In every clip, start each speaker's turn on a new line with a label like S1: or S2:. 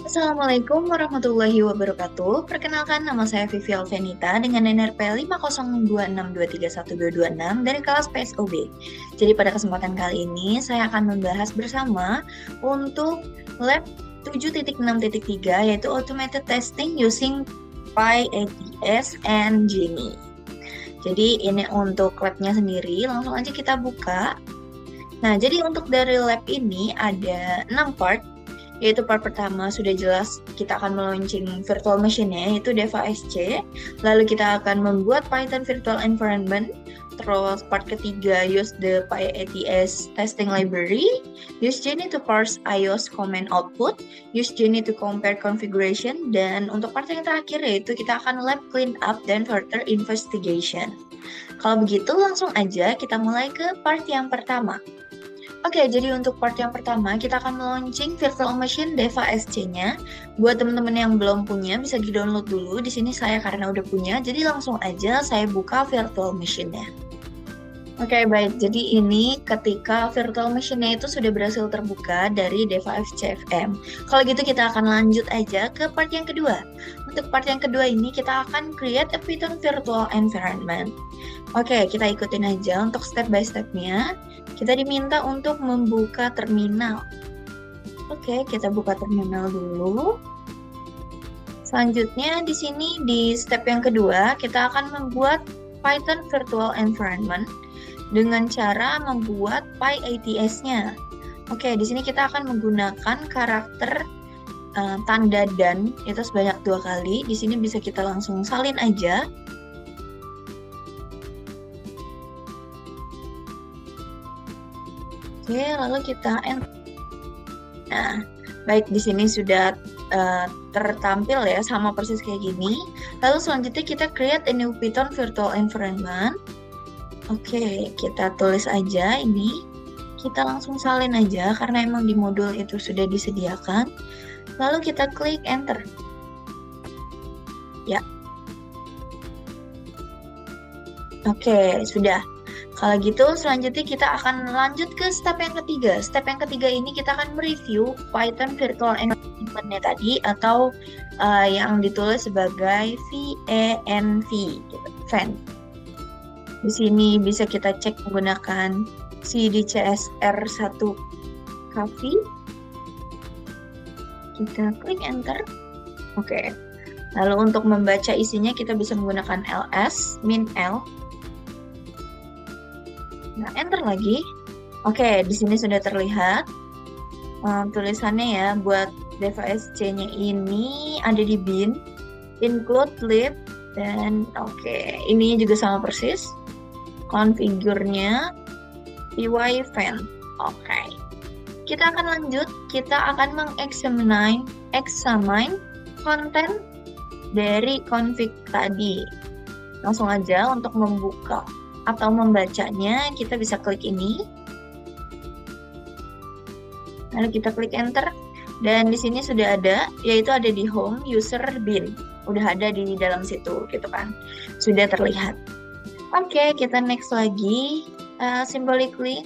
S1: Assalamualaikum warahmatullahi wabarakatuh. Perkenalkan, nama saya Vivi Alvenita dengan NRP 50262312226 dari kelas PSOB. Jadi pada kesempatan kali ini saya akan membahas bersama untuk lab 7.6.3 yaitu Automated Testing Using PyATS and Genie. Jadi ini untuk labnya sendiri, langsung aja kita buka. Nah, jadi untuk dari lab ini ada 6 part, yaitu part pertama sudah jelas kita akan melaunching virtual machine-nya, yaitu Deva SC. Lalu kita akan membuat Python virtual environment. Terus part ketiga use the PyATS testing library, use Genie to parse iOS command output, use Genie to compare configuration, dan untuk part yang terakhir yaitu kita akan lab clean up dan further investigation. Kalau begitu langsung aja kita mulai ke part yang pertama. Oke, jadi untuk part yang pertama kita akan launching virtual machine Deva SC-nya. Buat teman-teman yang belum punya bisa di-download dulu. Di sini saya karena udah punya, jadi langsung aja saya buka virtual machine-nya. Oke, baik. Jadi ini ketika virtual machine-nya itu sudah berhasil terbuka dari Deva FCFM. Kalau gitu kita akan lanjut aja ke part yang kedua. Untuk part yang kedua ini kita akan create a Python virtual environment. Oke, kita ikutin aja untuk step by step-nya. Kita diminta untuk membuka terminal. Oke, kita buka terminal dulu. Selanjutnya di sini di step yang kedua kita akan membuat Python virtual environment dengan cara membuat PyATS-nya. Oke, di sini kita akan menggunakan karakter tanda dan itu sebanyak 2 kali. Di sini bisa kita langsung salin aja. Oke, lalu kita enter. Nah, baik, di sini sudah tertampil ya, sama persis kayak gini. Lalu selanjutnya kita create a new Python virtual environment. Oke, kita tulis aja ini. Kita langsung salin aja karena emang di modul itu sudah disediakan. Lalu kita klik enter. Ya. Oke, sudah. Kalau gitu, selanjutnya kita akan lanjut ke step yang ketiga. Step yang ketiga ini kita akan mereview Python virtual environment-nya tadi atau yang ditulis sebagai VENV, gitu, VEN. Di sini bisa kita cek menggunakan cdcsr1kv. Kita klik enter. Oke. Lalu untuk membaca isinya kita bisa menggunakan ls, min l. Nah, enter lagi. Oke, di sini sudah terlihat tulisannya ya. Buat Deva SC-nya ini ada di bin, include lib, dan ini juga sama persis. Configure-nya pyven. Oke. Kita akan lanjut. Kita akan examine konten dari config tadi. Langsung aja untuk membuka atau membacanya, kita bisa klik ini. Lalu kita klik enter. Dan di sini sudah ada, yaitu ada di home user bin. Udah ada di dalam situ, gitu kan. Sudah terlihat. Oke, kita next lagi. Symbolically.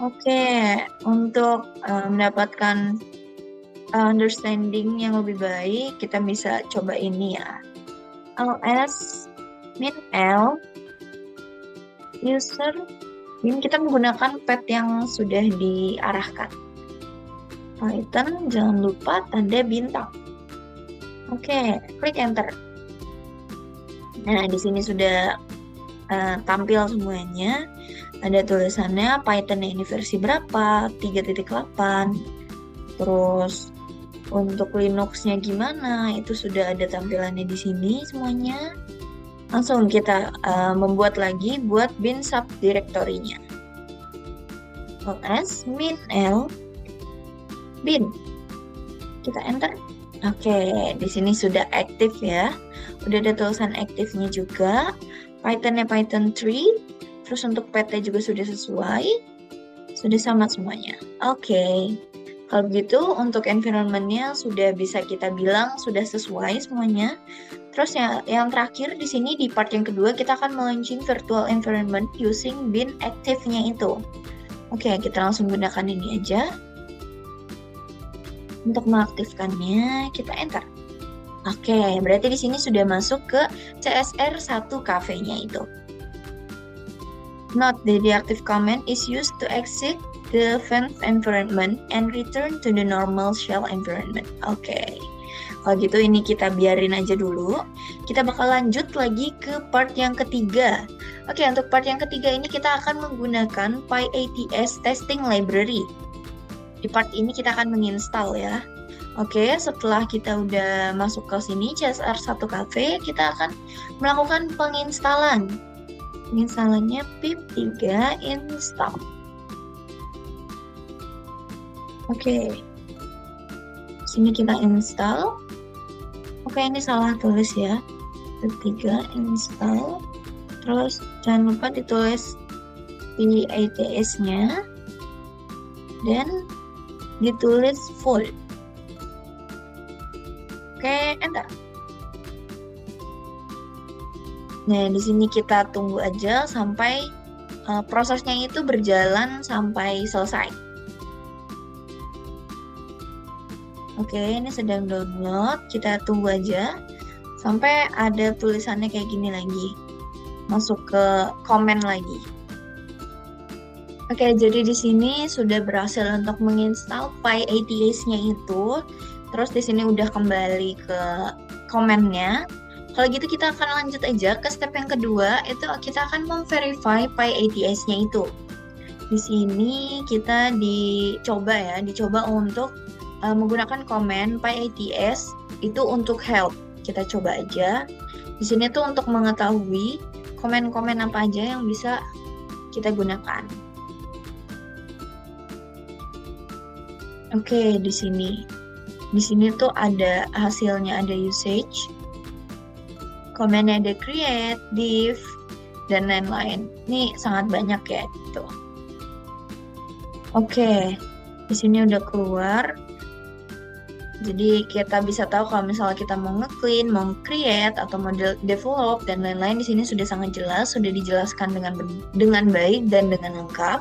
S1: Oke, untuk mendapatkan understanding yang lebih baik, kita bisa coba ini ya. ls min l user ini kita menggunakan path yang sudah diarahkan. Python, jangan lupa tanda bintang. Oke, klik enter. Nah, di sini sudah tampil semuanya. Ada tulisannya Python ini versi berapa, 3.8. Terus untuk Linux-nya gimana, itu sudah ada tampilannya di sini semuanya. Langsung kita membuat lagi buat bin subdirektorinya. ls min l bin. Kita enter. Oke, di sini sudah aktif ya. Udah ada tulisan aktifnya juga. Python-nya Python 3. Terus untuk PT juga sudah sesuai. Sudah sama semuanya. Oke. Kalau begitu untuk environment-nya sudah bisa kita bilang sudah sesuai semuanya. Terus yang terakhir di sini di part yang kedua kita akan launching virtual environment using bin active-nya itu. Oke, kita langsung gunakan ini aja. Untuk mengaktifkannya, kita enter. Oke, berarti di sini sudah masuk ke CSR1 cafe-nya itu. Note, the deactive command is used to exit the vent environment and return to the normal shell environment. Oke. Kalau gitu ini kita biarin aja dulu. Kita bakal lanjut lagi ke part yang ketiga. Oke, untuk part yang ketiga ini kita akan menggunakan PyATS Testing Library. Di part ini kita akan menginstal ya. Oke, setelah kita udah masuk ke sini, CSR1 Cafe, kita akan melakukan penginstalan. Penginstalannya pip3 install. Oke. Sini kita install. Oke, ini salah tulis ya. Pip3 install. Terus jangan lupa ditulis PATS-nya. Dan ditulis full. Oke, enter. Nah, di sini kita tunggu aja sampai prosesnya itu berjalan sampai selesai. Oke, ini sedang download. Kita tunggu aja sampai ada tulisannya kayak gini lagi. Masuk ke komen lagi. Oke, jadi di sini sudah berhasil untuk menginstal PyATS-nya itu. Terus di sini udah kembali ke komennya. Kalau gitu kita akan lanjut aja ke step yang kedua, itu kita akan memverify PyATS-nya itu. Di sini kita dicoba untuk menggunakan komen PyATS itu untuk help. Kita coba aja. Di sini tuh untuk mengetahui komen-komen apa aja yang bisa kita gunakan. Oke, di sini. Di sini tuh ada hasilnya, ada usage. Komennya ada create, div, dan lain-lain. Ini sangat banyak ya, gitu. Oke, di sini udah keluar. Jadi kita bisa tahu kalau misalnya kita mau nge-clean, mau create, atau mau develop, dan lain-lain. Di sini sudah sangat jelas, sudah dijelaskan dengan baik dan dengan lengkap.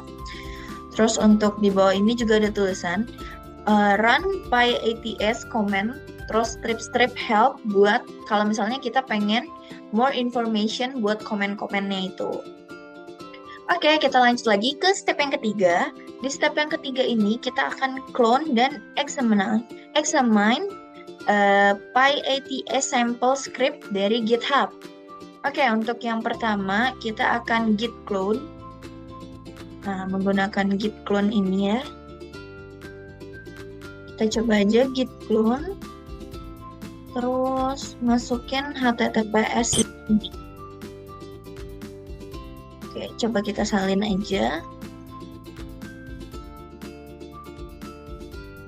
S1: Terus untuk di bawah ini juga ada tulisan, run PyATS command, terus strip help buat kalau misalnya kita pengen more information buat komen-komennya itu. Oke, kita lanjut lagi ke step yang ketiga. Di step yang ketiga ini kita akan clone dan examine PyATS sample script dari GitHub. Oke, untuk yang pertama kita akan git clone. Nah, menggunakan git clone ini ya. Kita coba aja git clone. Terus masukin HTTPS ini. Oke, coba kita salin aja.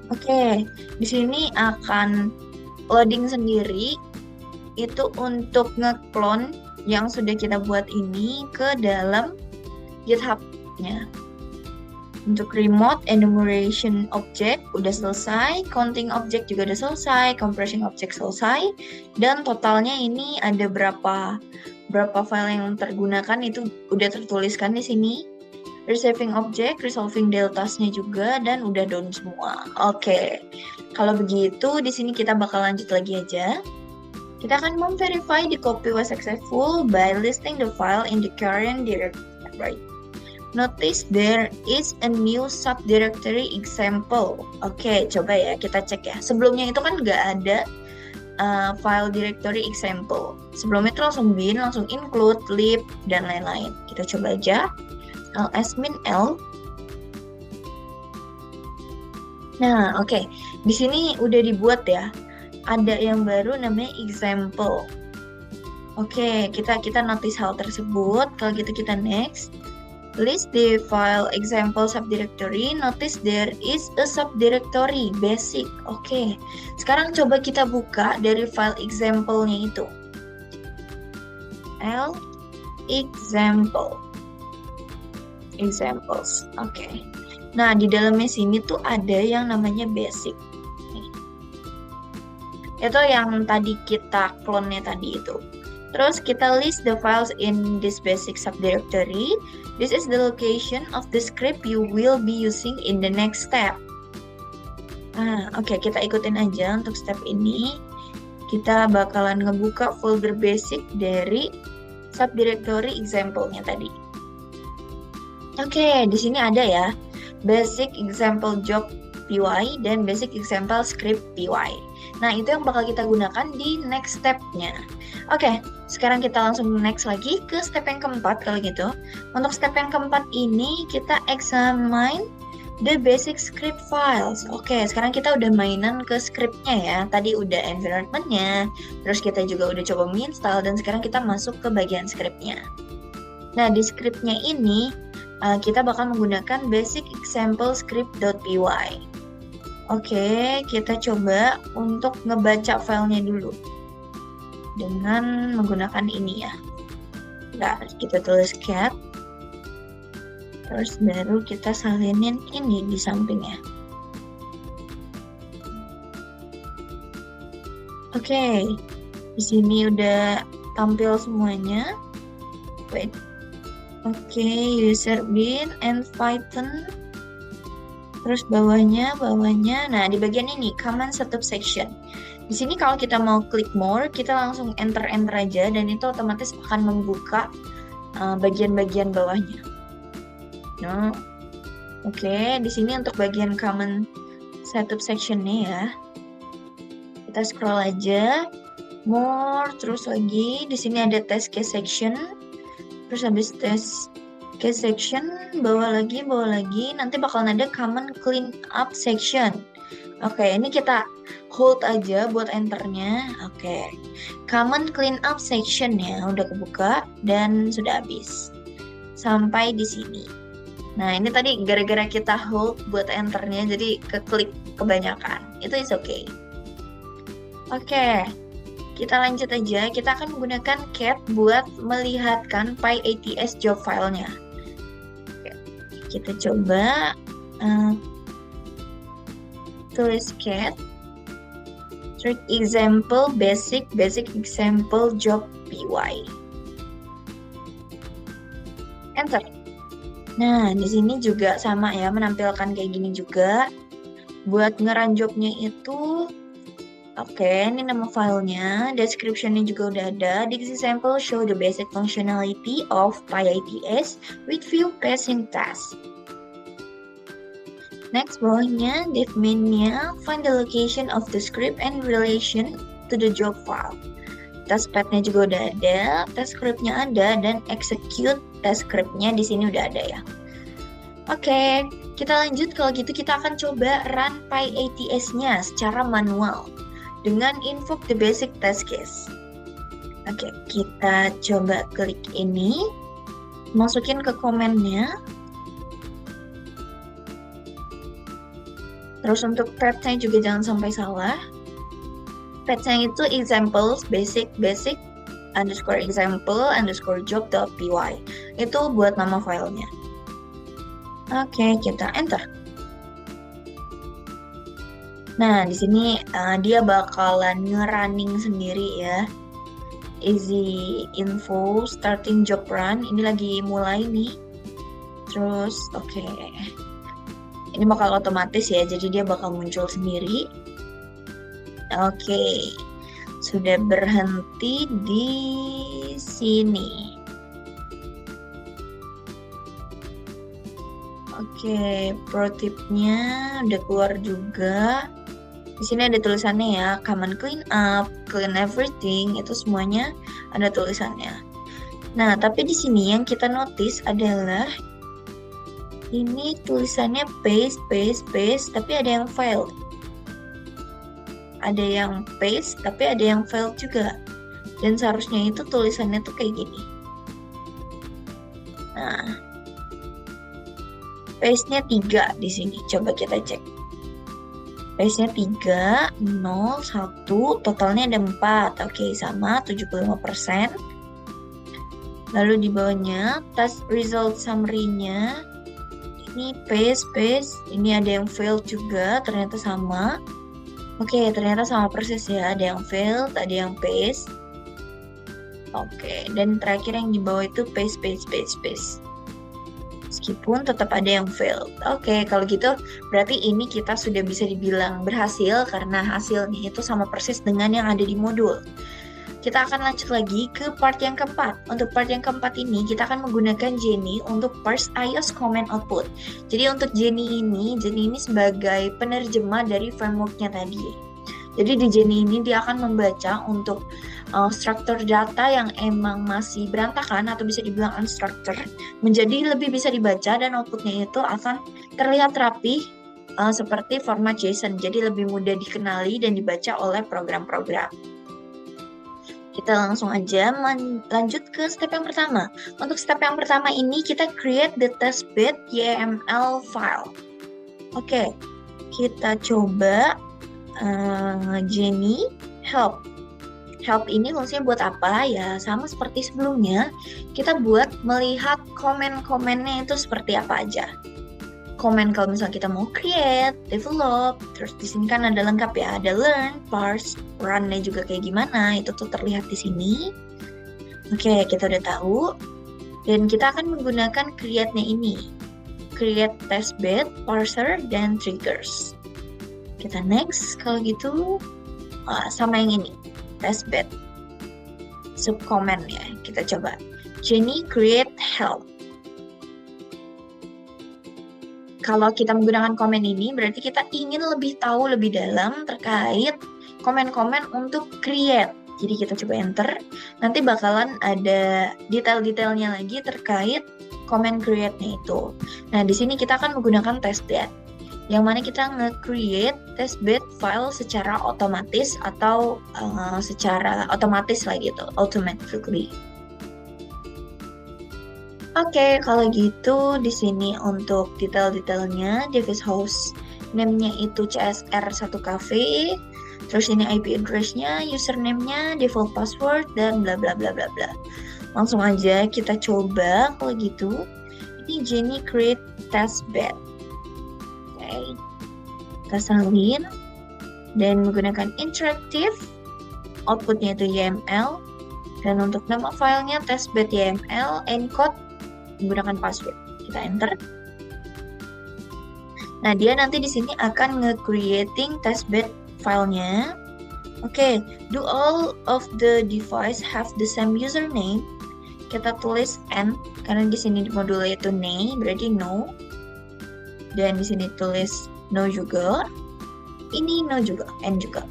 S1: Oke, di sini akan loading sendiri itu untuk nge-clone yang sudah kita buat ini ke dalam GitHub-nya. Untuk remote enumeration object udah selesai, counting object juga udah selesai, compression object selesai, dan totalnya ini ada berapa file yang tergunakan itu udah tertuliskan di sini. Receiving object, resolving deltas-nya juga, dan udah done semua. Oke, kalau begitu di sini kita bakal lanjut lagi aja. Kita akan memverify the copy was successful by listing the file in the current directory. Right. Notice there is a new subdirectory example. Oke, coba ya kita cek ya. Sebelumnya itu kan nggak ada file directory example. Sebelumnya itu langsung bin, langsung include, lib, dan lain-lain. Kita coba aja. ls-l. Nah, oke. Di sini udah dibuat ya. Ada yang baru namanya example. Oke, kita notice hal tersebut. Kalau gitu kita next. List the file example subdirectory. Notice there is a subdirectory basic. Oke. Sekarang coba kita buka dari file example-nya itu. Examples. Oke. Nah, di dalamnya sini tuh ada yang namanya basic. Itu yang tadi kita clone-nya tadi itu. Terus kita list the files in this basic subdirectory. This is the location of the script you will be using in the next step. Oke, kita ikutin aja untuk step ini. Kita bakalan ngebuka folder basic dari subdirectory example-nya tadi. Oke, di sini ada ya, basic example job py dan basic example script py. Nah, itu yang bakal kita gunakan di next step-nya. Oke, sekarang kita langsung next lagi ke step yang keempat kalau gitu. Untuk step yang keempat ini kita examine the basic script files. Oke, sekarang kita udah mainan ke scriptnya ya. Tadi udah environment-nya, terus kita juga udah coba menginstal, dan sekarang kita masuk ke bagian scriptnya. Nah, di scriptnya ini kita bakal menggunakan basic example script.py. Oke, kita coba untuk ngebaca filenya dulu dengan menggunakan ini ya. Nah, kita tulis cat, terus baru kita salinin ini di sampingnya. Oke, di sini udah tampil semuanya. Wait. Oke, user bin and Python. Terus bawahnya. Nah, di bagian ini command setup section. Di sini kalau kita mau klik more, kita langsung enter aja, dan itu otomatis akan membuka bagian-bagian bawahnya. Nah, oke, di sini untuk bagian command setup sectionnya ya. Kita scroll aja, more, terus lagi di sini ada test case section. Terus habis test case section, bawah lagi, nanti bakalan ada command clean up section. Oke, ini kita hold aja buat enternya. Oke, command clean up section ya udah kebuka dan sudah habis sampai di sini. Nah, ini tadi gara-gara kita hold buat enternya, jadi keklik kebanyakan. Itu is okay. Oke, kita lanjut aja. Kita akan menggunakan cat buat melihatkan PyATS job filenya. Oke, kita coba tulis cat, third example basic example job py. Enter. Nah, di sini juga sama ya, menampilkan kayak gini juga. Buat ngerun jobnya itu, oke, ini nama filenya, description-nya juga udah ada. This example show the basic functionality of PyATS with few passing tasks. Next, bawahnya, div main-nya, find the location of the script and relation to the job file. Task path-nya juga udah ada, task script-nya ada, dan execute task script-nya di sini udah ada ya. Oke, kita lanjut. Kalau gitu kita akan coba run PyATS-nya secara manual dengan invoke the basic test case. Oke, kita coba klik ini, masukin ke komennya. Terus untuk path-nya juga jangan sampai salah. Path-nya itu examples basic underscore example underscore job.py. Itu buat nama filenya. Oke, kita enter. Nah, di sini dia bakalan ngerunning sendiri ya. Easy info starting job run. Ini lagi mulai nih. Terus, oke. Ini bakal otomatis ya, jadi dia bakal muncul sendiri. Oke. Sudah berhenti di sini. Oke, pro tip-nya udah keluar juga. Di sini ada tulisannya ya, command clean up, clean everything, itu semuanya ada tulisannya. Nah, tapi di sini yang kita notice adalah ini tulisannya paste, tapi ada yang failed. Ada yang paste, tapi ada yang failed juga. Dan seharusnya itu tulisannya tuh kayak gini. Nah, paste-nya 3 di sini. Coba kita cek. Paste-nya 3, 0, 1, totalnya ada 4. Oke, sama 75%. Lalu di bawahnya, task result summary-nya ini paste, ini ada yang failed juga, ternyata sama. Oke, ternyata sama persis ya, ada yang failed, ada yang paste. Oke, dan terakhir yang di bawah itu paste. meskipun tetap ada yang failed. Oke, kalau gitu berarti ini kita sudah bisa dibilang berhasil karena hasilnya itu sama persis dengan yang ada di modul. Kita akan lanjut lagi ke part yang keempat. Untuk part yang keempat ini, kita akan menggunakan Jenny untuk parse iOS command output. Jadi untuk Jenny ini sebagai penerjemah dari frameworknya tadi. Jadi di Jenny ini dia akan membaca untuk struktur data yang emang masih berantakan atau bisa dibilang unstructured menjadi lebih bisa dibaca dan outputnya itu akan terlihat rapi seperti format JSON. Jadi lebih mudah dikenali dan dibaca oleh program-program. Kita langsung aja lanjut ke step yang pertama. Untuk step yang pertama ini kita create the testbed YAML file. Oke, kita coba Jenny help. Help ini fungsinya buat apa? Ya sama seperti sebelumnya, kita buat melihat komen-komennya itu seperti apa aja. Komen kalau misalnya kita mau create, develop, terus di sini kan ada lengkap ya, ada learn, parse, run-nya juga kayak gimana, itu tuh terlihat di sini. Oke, kita udah tahu. Dan kita akan menggunakan create-nya ini. Create testbed, parser, dan triggers. Kita next, kalau gitu sama yang ini, testbed. Subcommand ya, kita coba. Jenny create help. Kalau kita menggunakan komen ini, berarti kita ingin lebih tahu lebih dalam terkait komen-komen untuk create. Jadi kita coba enter, nanti bakalan ada detail-detailnya lagi terkait komen create-nya itu. Nah, di sini kita akan menggunakan testbed, yang mana kita nge-create testbed file secara otomatis atau secara otomatis lah gitu, automatically. Oke, kalau gitu di sini untuk detail-detailnya device host name-nya itu CSR1cafe, terus ini IP address-nya, username-nya, default password, dan bla bla bla bla bla. Langsung aja kita coba kalau gitu. Ini Jenny create testbed. Oke. Kita salin dan menggunakan interactive, outputnya itu YAML, dan untuk nama filenya testbed YAML, encode menggunakan password. Kita enter. Nah, dia nanti di sini akan nge-creating testbed filenya. Oke, do all of the device have the same username? Kita tulis n karena di sini modulnya itu nay, berarti no. Dan di sini tulis no juga. Ini no juga, n juga.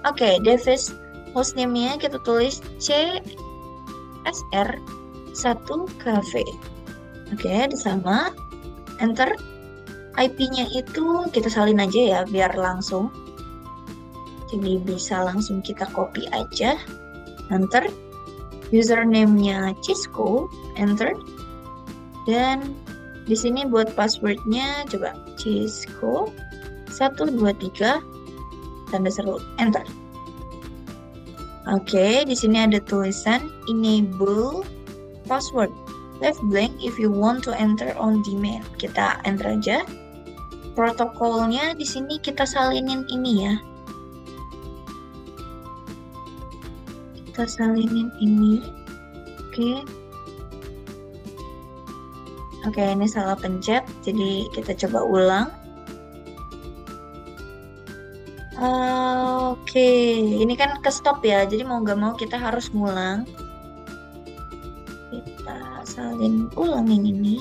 S1: Oke, device hostname-nya kita tulis CSR1cafe. Oke, sama. Enter. IP-nya itu kita salin aja ya, biar langsung. Jadi bisa langsung kita copy aja. Enter. Username-nya Cisco. Enter. Dan di sini buat password-nya coba Cisco 123 tanda seru. Enter. Oke, di sini ada tulisan enable password. Left blank if you want to enter on demand. Kita enter aja. Protokolnya di sini kita salinin ini ya. Kita salinin ini. Oke. Oke, ini salah pencet. Jadi kita coba ulang. Oke, ini kan ke stop ya. Jadi mau nggak mau kita harus ngulang. Kita salin ulang yang ini.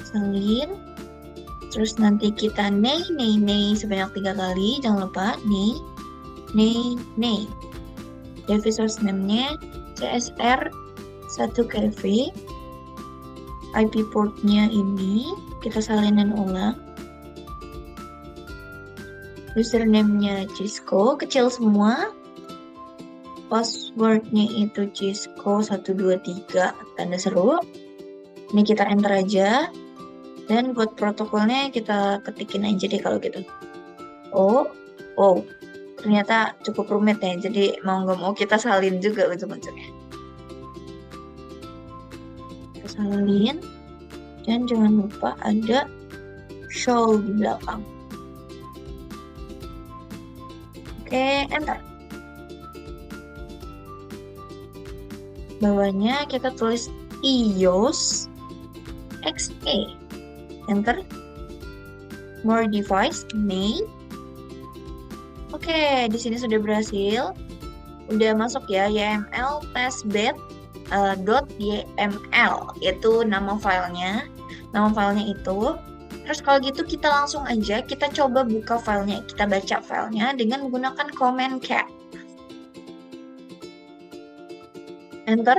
S1: Salin. Terus nanti kita nay sebanyak 3 kali. Jangan lupa nay. Device host name-nya CSR1cafe. IP port-nya ini kita salinin ulang. Username-nya Cisco, kecil semua. Password-nya itu Cisco 123 tanda seru. Ini kita enter aja. Dan buat protokolnya kita ketikin aja deh kalau gitu. Oh, ternyata cukup rumit ya. Jadi mau nggak mau kita salin juga ujung-ujungnya. Kita salin. Dan jangan lupa ada show di belakang. Oke, enter. Bawahnya kita tulis iOS XE. Enter. More device, May. Oke, di sini sudah berhasil. Udah masuk ya, YML testbed .yml itu nama filenya. Nama filenya itu. Terus kalau gitu kita langsung aja kita coba buka filenya, kita baca filenya dengan menggunakan command cap. Enter.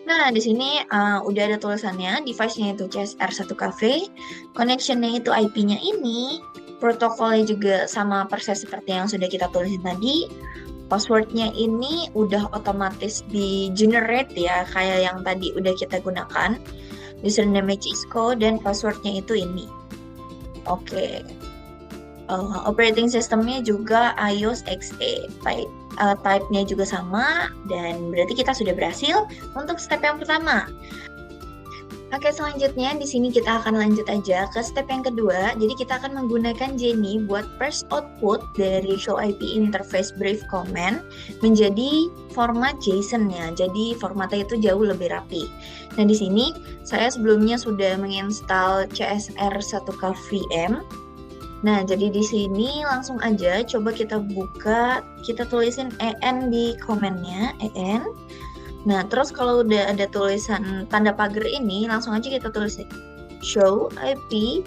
S1: Nah, di sini udah ada tulisannya, device-nya itu CSR1 Cafe, connection-nya itu IP-nya ini, protokolnya juga sama persis seperti yang sudah kita tulisin tadi. Password-nya ini udah otomatis di generate ya, kayak yang tadi udah kita gunakan. Username Cisco dan password-nya itu ini. Oke. Operating system-nya juga iOS XE. Type-nya juga sama, dan berarti kita sudah berhasil untuk step yang pertama. Oke, selanjutnya di sini kita akan lanjut aja ke step yang kedua. Jadi kita akan menggunakan Jenny buat first output dari show IP interface brief command menjadi format JSON ya. Jadi formatnya itu jauh lebih rapi. Nah, di sini saya sebelumnya sudah menginstal CSR1K VM. Nah, jadi di sini langsung aja coba kita buka, kita tulisin en di komennya, en. Nah, terus kalau udah ada tulisan tanda pagar ini, langsung aja kita tulisin show IP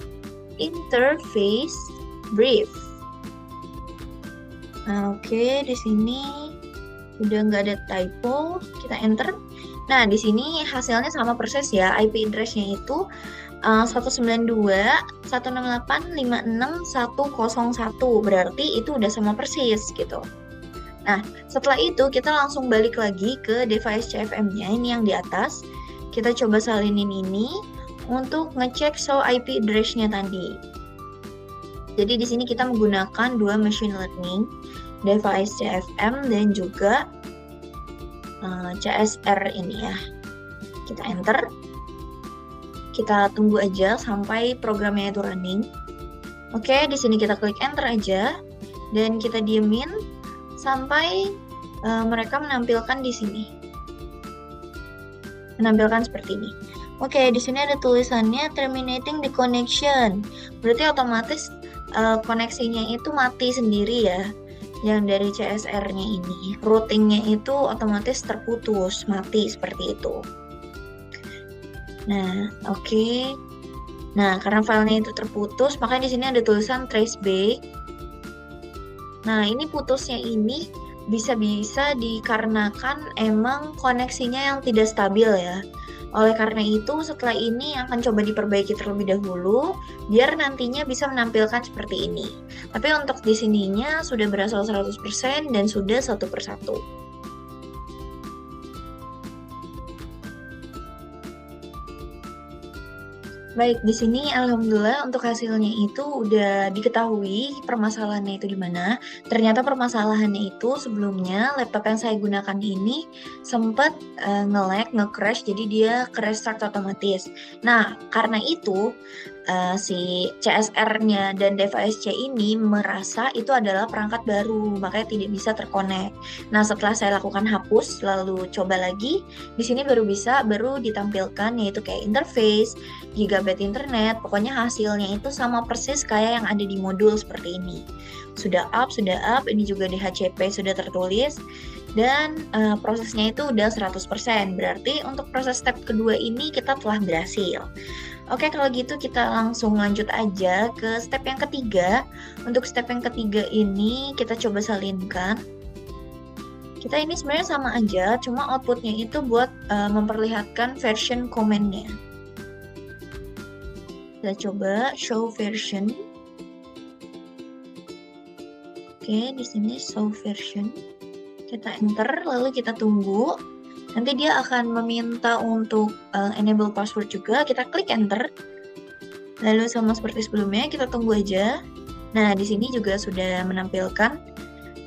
S1: interface brief. Nah, oke, di sini udah nggak ada typo, kita enter. Nah, di sini hasilnya sama persis ya, IP address-nya itu 192.168.56.101, berarti itu udah sama persis gitu. Nah, setelah itu kita langsung balik lagi ke device CFM-nya, ini yang di atas. Kita coba salinin ini untuk ngecek show IP address-nya tadi. Jadi di sini kita menggunakan dua machine learning, device CFM dan juga CSR ini ya. Kita enter. Kita tunggu aja sampai programnya itu running. Oke, di sini kita klik enter aja dan kita diemin sampai mereka menampilkan di sini. Menampilkan seperti ini. Oke, di sini ada tulisannya terminating the connection. Berarti otomatis koneksinya itu mati sendiri ya. Yang dari CSR-nya ini. Routing-nya itu otomatis terputus, mati seperti itu. Nah, oke. Nah, karena filenya itu terputus, makanya di sini ada tulisan traceback. Nah, ini putusnya ini bisa-bisa dikarenakan emang koneksinya yang tidak stabil ya. Oleh karena itu, setelah ini akan coba diperbaiki terlebih dahulu, biar nantinya bisa menampilkan seperti ini. Tapi untuk di sininya sudah berasal 100% dan sudah satu persatu. Baik, di sini alhamdulillah untuk hasilnya itu udah diketahui permasalahannya itu di mana. Ternyata permasalahannya itu sebelumnya laptop yang saya gunakan ini sempat nge-lag, nge-crash, jadi dia ke-restart otomatis. Nah, karena itu si CSR-nya dan device C ini merasa itu adalah perangkat baru, makanya tidak bisa terkonek. Nah, setelah saya lakukan hapus, lalu coba lagi, di sini baru ditampilkan yaitu kayak interface, gigabyte internet, pokoknya hasilnya itu sama persis kayak yang ada di modul seperti ini. Sudah up, ini juga DHCP sudah tertulis, dan prosesnya itu udah 100%, berarti untuk proses step kedua ini kita telah berhasil. Oke, kalau gitu kita langsung lanjut aja ke step yang ketiga. Untuk step yang ketiga ini kita coba salinkan. Kita ini sebenarnya sama aja, cuma outputnya itu buat memperlihatkan version command-nya. Kita coba show version. Oke, di sini show version. Kita enter, lalu kita tunggu. Nanti dia akan meminta untuk enable password juga. Kita klik enter. Lalu sama seperti sebelumnya, kita tunggu aja. Nah, di sini juga sudah menampilkan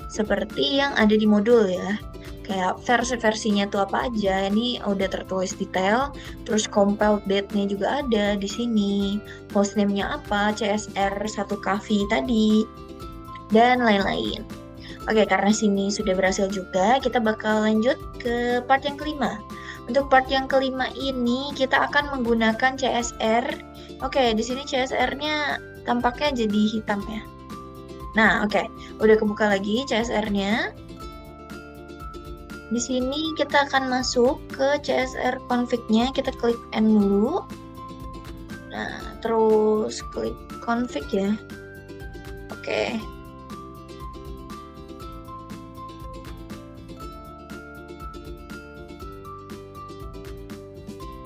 S1: seperti yang ada di modul ya. Kayak versi-versinya tuh apa aja. Ini udah tertulis detail. Terus compiled date-nya juga ada di sini. Hostname-nya apa, CSR1KV tadi. Dan lain-lain. Oke, karena sini sudah berhasil juga, kita bakal lanjut ke part yang kelima. Untuk part yang kelima ini kita akan menggunakan CSR. Oke, di sini CSR-nya tampaknya jadi hitam ya. Nah, oke. Udah kebuka lagi CSR-nya. Di sini kita akan masuk ke CSR config-nya. Kita klik N dulu. Nah, terus klik config ya. Oke.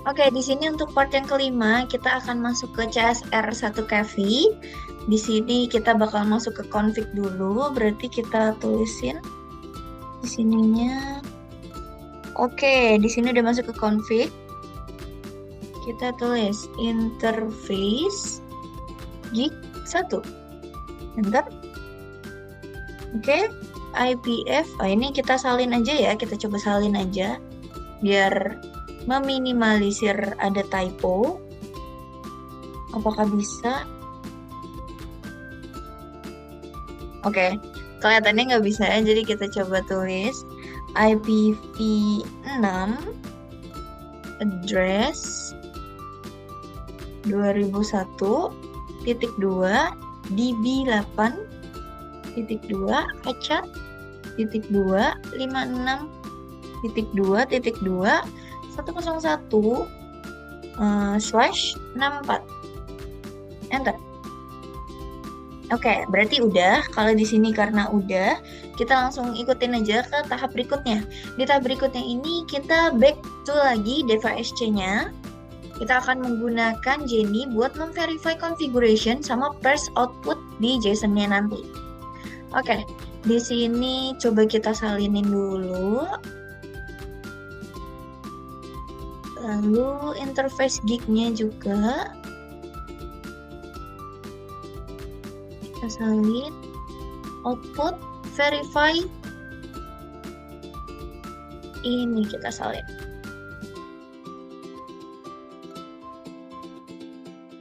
S1: Oke, di sini untuk part yang kelima, kita akan masuk ke CSR 1 kV. Di sini kita bakal masuk ke config dulu, berarti kita tulisin di sininya. Oke, di sini udah masuk ke config. Kita tulis interface gig 1. Enter. Oke, IPF. Ini kita salin aja ya, kita coba salin aja biar meminimalisir ada typo. Apakah bisa? Oke, kelihatannya nggak bisa ya, jadi kita coba tulis IPv6 address 2001.2 db8.2 achat.2 56.2.2 101/64. Enter. Oke, berarti udah. Kalau di sini karena udah, kita langsung ikutin aja ke tahap berikutnya. Di tahap berikutnya ini kita back to lagi DevaSC-nya. Kita akan menggunakan Jenny buat memverify configuration sama parse output di JSON-nya nanti. Oke, di sini coba kita salinin dulu. Lalu interface gig-nya juga kita salin. Output verify ini kita salin.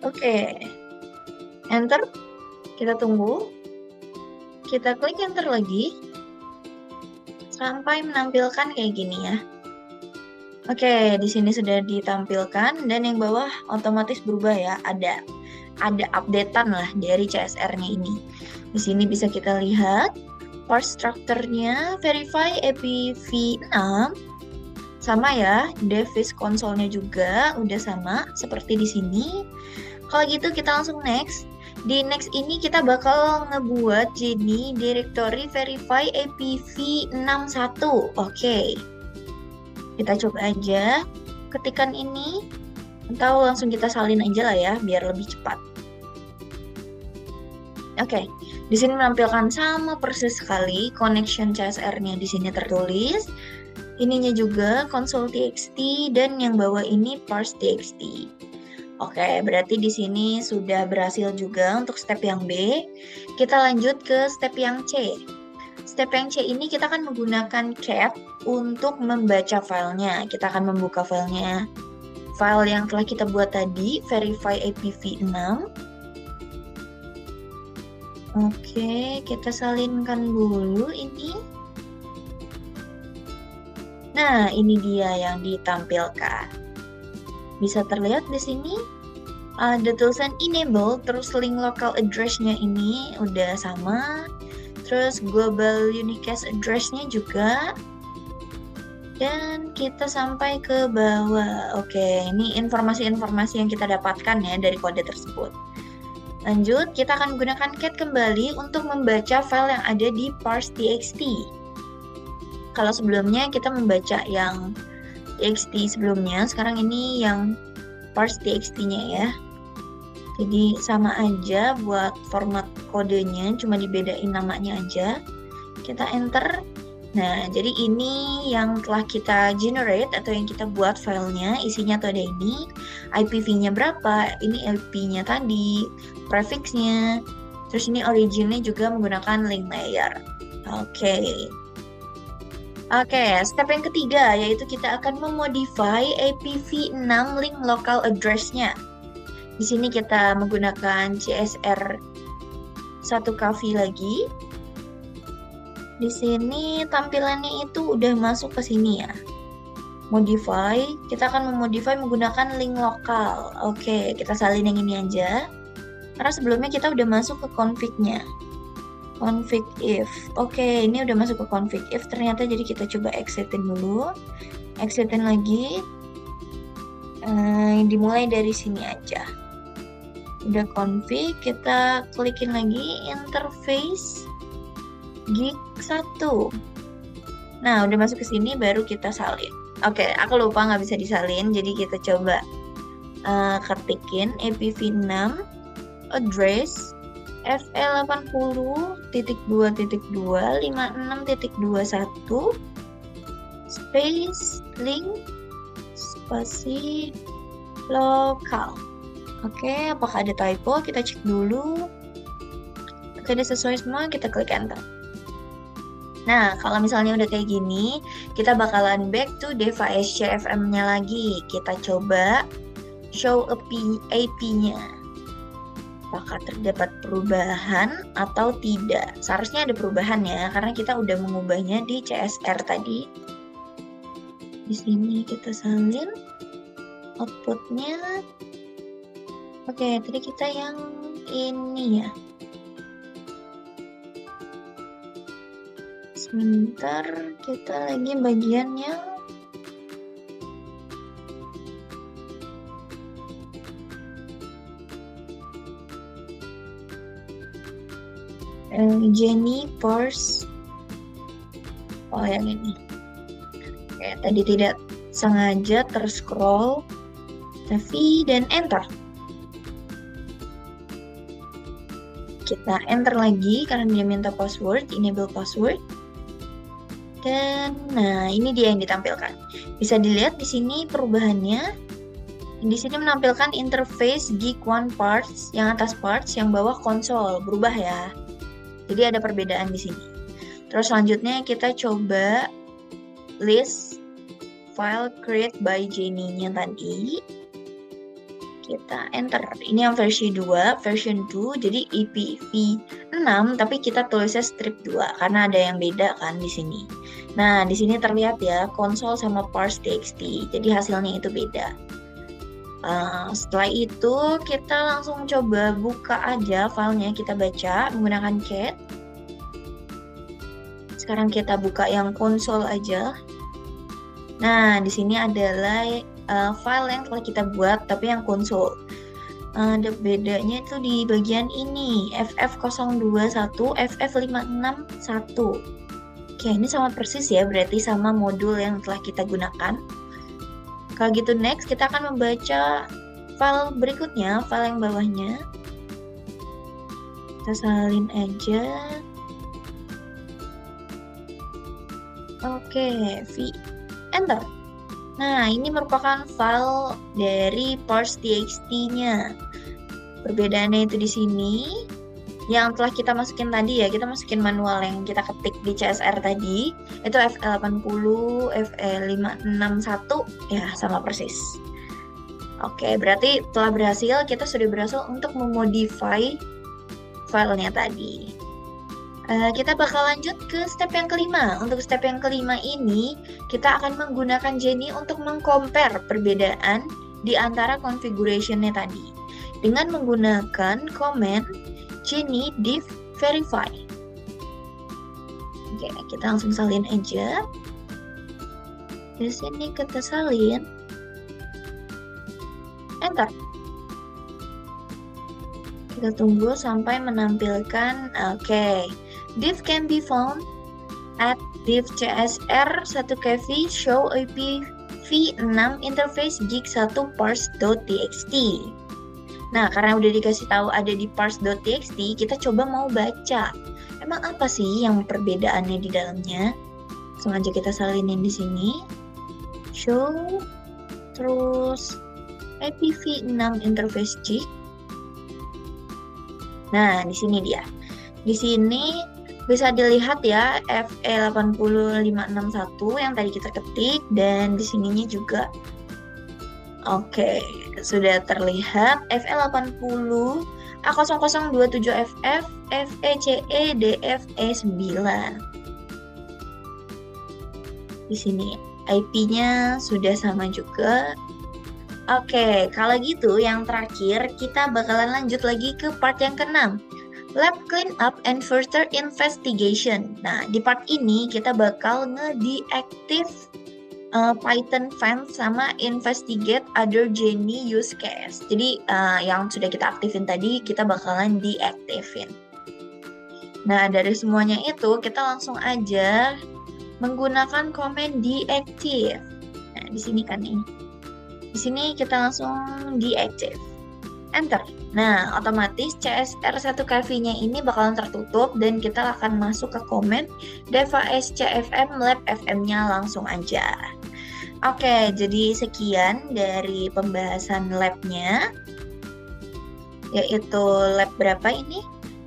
S1: Oke, enter. Kita tunggu. Kita klik enter lagi sampai menampilkan kayak gini ya. Oke, di sini sudah ditampilkan dan yang bawah otomatis berubah ya. Ada updatean lah dari CSR-nya ini. Di sini bisa kita lihat parse structure-nya verify IPv6 sama ya, device console-nya juga udah sama seperti di sini. Kalau gitu kita langsung next. Di next ini kita bakal ngebuat Jenny directory verify IPv61. Oke. Kita coba aja ketikan ini, atau langsung kita salin aja lah ya, biar lebih cepat. Oke, di sini menampilkan sama persis sekali connection CSR-nya di sini tertulis. Ininya juga console.txt dan yang bawah ini parse.txt. Oke, berarti di sini sudah berhasil juga untuk step yang B. Kita lanjut ke step yang C. Step yang C ini kita akan menggunakan cat untuk membaca filenya. Kita akan membuka filenya. File yang telah kita buat tadi, verify IPv6. Oke, kita salinkan dulu ini. Nah, ini dia yang ditampilkan. Bisa terlihat di sini ada tulisan enable, terus link local address-nya ini udah sama. Terus global unicast address-nya juga. Dan kita sampai ke bawah. Oke, ini informasi-informasi yang kita dapatkan ya dari kode tersebut. Lanjut, kita akan menggunakan cat kembali untuk membaca file yang ada di parse.txt. Kalau sebelumnya kita membaca yang txt sebelumnya, sekarang ini yang parse.txt-nya ya. Jadi sama aja buat format kodenya, cuma dibedain namanya aja. Kita enter. Nah, jadi ini yang telah kita generate atau yang kita buat filenya, isinya tuh ada ini, IPv-nya berapa, ini IP-nya tadi, prefix-nya, terus ini origin-nya juga menggunakan link layer. Oke, step yang ketiga yaitu kita akan memodify IPv6 link local address-nya. Di sini kita menggunakan CSR 1 kV lagi. Di sini tampilannya itu udah masuk ke sini ya. modify, kita akan memodify menggunakan link lokal. Oke, kita salin yang ini aja. Karena sebelumnya kita udah masuk ke config-nya. Config if. Oke, ini udah masuk ke config if ternyata, jadi kita coba exitin dulu. Exitin lagi. Dimulai dari sini aja. Udah config, kita klikin lagi interface gig 1. Nah, udah masuk ke sini baru kita salin. Oke, aku lupa nggak bisa disalin, jadi kita coba ketikin IPv6 address FE80.2.256.21 space link spasi lokal. Oke, apakah ada typo? Kita cek dulu. Oke, udah sesuai semua, kita klik enter. Nah, kalau misalnya udah kayak gini, kita bakalan back to device CFM-nya lagi. Kita coba show AP-nya. Apakah terdapat perubahan atau tidak? Seharusnya ada perubahan ya, karena kita udah mengubahnya di CSR tadi. Di sini kita salin outputnya. Oke, tadi kita yang ini ya. Sebentar, kita lagi bagiannya Jenny parse. Oh, yang ini. Oke, tadi tidak sengaja terscroll, tapi dan enter. Kita enter lagi karena dia minta password, enable password. Dan nah, ini dia yang ditampilkan. Bisa dilihat di sini perubahannya. Di sini menampilkan interface gig1 parts, yang atas parts, yang bawah konsol, berubah ya. Jadi ada perbedaan di sini. Terus selanjutnya kita coba list file create by Jenny-nya tadi. Kita enter. Ini yang versi 2, version 2, jadi IPv6, tapi kita tulisnya strip 2 karena ada yang beda kan di sini. Nah, di sini terlihat ya console sama parse.txt. Jadi hasilnya itu beda. Setelah itu kita langsung coba buka aja filenya, kita baca menggunakan cat. Sekarang kita buka yang konsol aja. Nah, di sini adalah file yang telah kita buat, tapi yang konsol. Ada bedanya itu di bagian ini, FF021, FF561. Oke, ini sama persis ya, berarti sama modul yang telah kita gunakan. Kalau gitu next, kita akan membaca file berikutnya, file yang bawahnya. Kita salin aja. Oke, enter. Nah, ini merupakan file dari parse.txt-nya. Perbedaannya itu di sini. Yang telah kita masukin tadi ya, kita masukin manual yang kita ketik di CSR tadi. Itu FE80, FE561, ya sama persis. Oke, berarti telah berhasil, kita sudah berhasil untuk memodify filenya tadi. Kita bakal lanjut ke step yang kelima. Untuk step yang kelima ini, kita akan menggunakan Jenny untuk mengcompare perbedaan di antara configuration-nya tadi. Dengan menggunakan command Jenny div verify. Oke, kita langsung salin aja. Di sini kita salin. Enter. Kita tunggu sampai menampilkan, oke. Div can be found at div csr 1kv show IPv6 interface gig1 parse.txt. Nah, karena udah dikasih tahu ada di parse.txt, kita coba mau baca. Emang apa sih yang perbedaannya di dalamnya? Sengaja kita salinin di sini. Show, terus IPv6 interface gig. Nah, di sini dia. Di sini bisa dilihat ya FE80561 yang tadi kita ketik, dan di sininya juga. Oke, sudah terlihat FE80 A0027FF FECE DFE9. Di sini. IP-nya sudah sama juga. Oke, kalau gitu yang terakhir kita bakalan lanjut lagi ke part yang keenam. Lab Cleanup and Further Investigation. Nah, di part ini kita bakal nge-deactive Python fence sama investigate other Genie use case. Jadi yang sudah kita aktifin tadi kita bakalan deactivin. Nah, dari semuanya itu kita langsung aja menggunakan command deactive. Nah, di sini kan nih. Di sini kita langsung deactive. Enter. Nah, otomatis CSR1KV-nya ini bakalan tertutup dan kita akan masuk ke command devascfm lab fm-nya langsung aja. Oke, jadi sekian dari pembahasan lab-nya, yaitu lab berapa ini?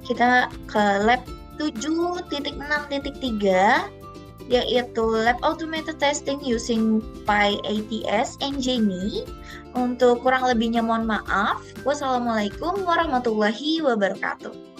S1: Kita ke lab 7.6.3, yaitu Lab Automated Testing Using PyATS and Genie. Untuk kurang lebihnya mohon maaf. Wassalamualaikum warahmatullahi wabarakatuh.